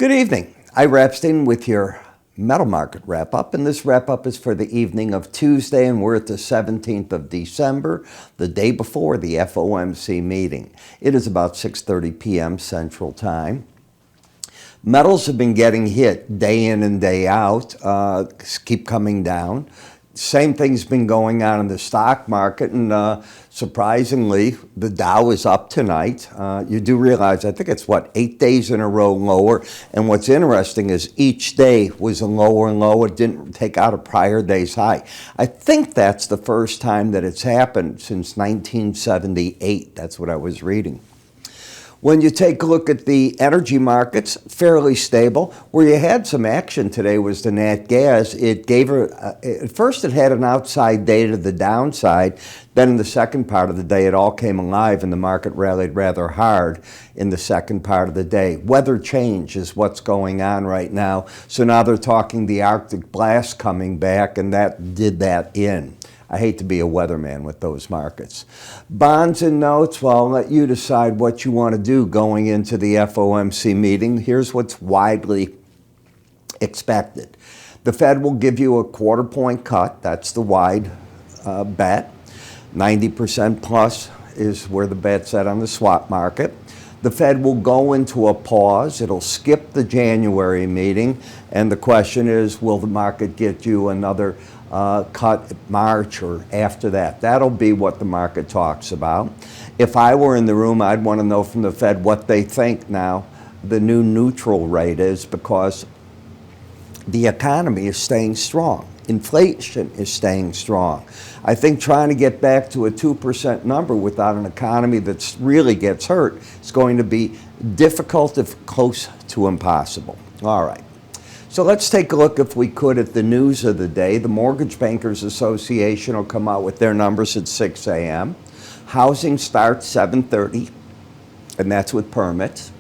Good evening. I'm Epstein with your metal market wrap-up, and this wrap-up is for the evening of Tuesday, and we're at the 17th of December, the day before the FOMC meeting. It is about 6:30 p.m. Central Time. Metals have been getting hit day in and day out, keep coming down. Same thing's been going on in the stock market, and surprisingly, the Dow is up tonight. You do realize, I think it's 8 days in a row lower, and what's interesting is each day was a lower and lower. It didn't take out a prior day's high. I think that's the first time that it's happened since 1978. That's what I was reading. When you take a look at the energy markets, fairly stable. Where you had some action today was the nat gas. It gave her, at first it had an outside day to the downside. Then in the second part of the day, it all came alive and the market rallied rather hard in the second part of the day. Weather change is what's going on right now. So now they're talking the Arctic blast coming back, and that did that in. I hate to be a weatherman with those markets. Bonds and notes, well, I'll let you decide what you want to do going into the FOMC meeting. Here's what's widely expected. The Fed will give you a quarter-point cut. That's the wide bet. 90% plus is where the bet's at on the swap market. The Fed will go into a pause. It'll skip the January meeting. And the question is, will the market get you another cut March or after that? That'll be what the market talks about. If I were in the room, I'd want to know from the Fed what they think now the new neutral rate is, because the economy is staying strong. Inflation is staying strong. I think trying to get back to a 2% number without an economy that really gets hurt is going to be difficult, if close to impossible. All right. So let's take a look, if we could, at the news of the day. The Mortgage Bankers Association will come out with their numbers at 6 a.m. Housing starts 7:30, and that's with permits.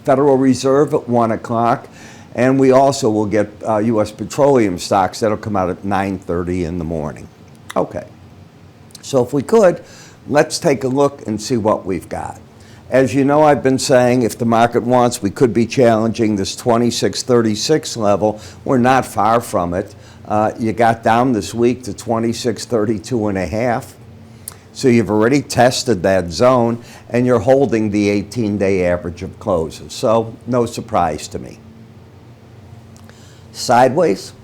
Federal Reserve at 1 o'clock, and we also will get U.S. petroleum stocks. That'll come out at 9:30 in the morning. Okay, so if we could, let's take a look and see what we've got. As you know, I've been saying if the market wants, we could be challenging this 26.36 level. We're not far from it. You got down this week to 26.32.5. So you've already tested that zone, and you're holding the 18-day average of closes. So no surprise to me. Sideways.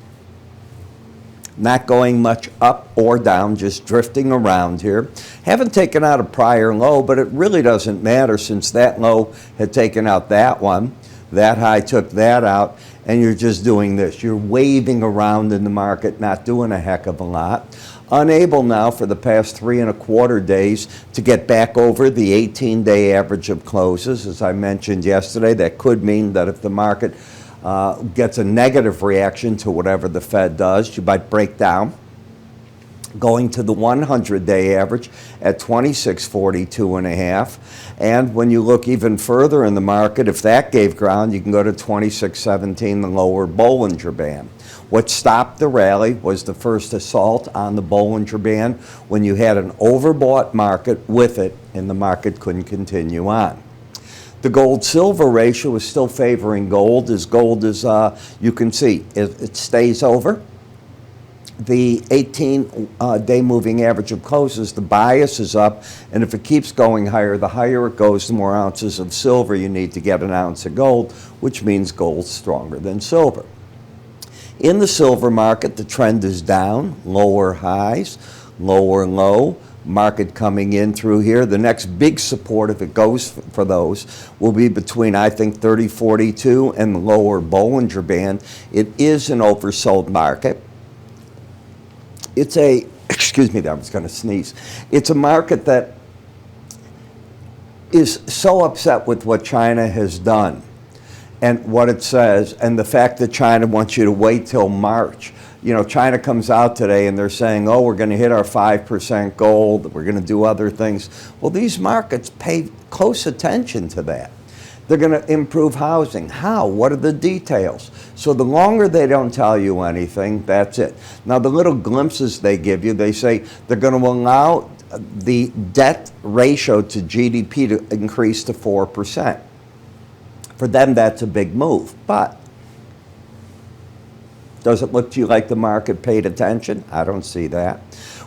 Not going much up or down, just drifting around here. Haven't taken out a prior low, but it really doesn't matter since that low had taken out that one. That high took that out, and you're just doing this. You're waving around in the market, not doing a heck of a lot. Unable now for the past 3¼ days to get back over the 18-day average of closes. As I mentioned yesterday, that could mean that if the market gets a negative reaction to whatever the Fed does, you might break down. Going to the 100-day average at 26.42.5. And when you look even further in the market, if that gave ground, you can go to 26.17, the lower Bollinger Band. What stopped the rally was the first assault on the Bollinger Band when you had an overbought market with it, and the market couldn't continue on. The gold-silver ratio is still favoring gold, as gold is, you can see, it stays over the 18-day moving average of closes. The bias is up, and if it keeps going higher, the higher it goes, the more ounces of silver you need to get an ounce of gold, which means gold's stronger than silver. In the silver market, the trend is down, lower highs, lower low. Market coming in through here. The next big support, if it goes for those, will be between, I think, 30.42 and the lower Bollinger Band. It is an oversold market. It's a, excuse me, I was going to sneeze. It's a market that is so upset with what China has done and what it says, and the fact that China wants you to wait till March. You know, China comes out today and they're saying, oh, we're going to hit our 5% gold, we're going to do other things. Well, these markets pay close attention to that. They're going to improve housing. How? What are the details? So the longer they don't tell you anything, that's it. Now, the little glimpses they give you, they say they're going to allow the debt ratio to GDP to increase to 4%. For them, that's a big move. But does it look to you like the market paid attention? I don't see that.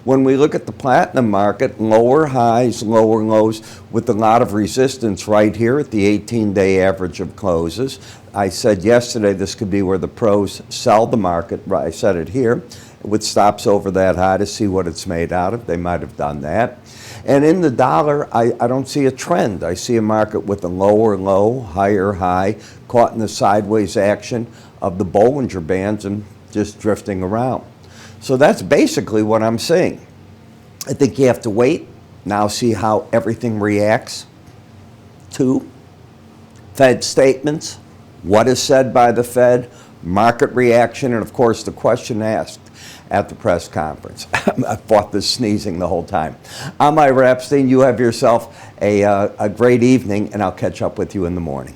When we look at the platinum market, lower highs, lower lows, with a lot of resistance right here at the 18-day average of closes. I said yesterday this could be where the pros sell the market. I said it here, with stops over that high to see what it's made out of. They might have done that. And in the dollar, I don't see a trend. I see a market with a lower low, higher high, caught in the sideways action of the Bollinger Bands and just drifting around. So that's basically what I'm seeing. I think you have to wait, now see how everything reacts to Fed statements, what is said by the Fed, market reaction, and of course the question asked at the press conference. I fought this sneezing the whole time. I'm Epstein. You have yourself a great evening, and I'll catch up with you in the morning.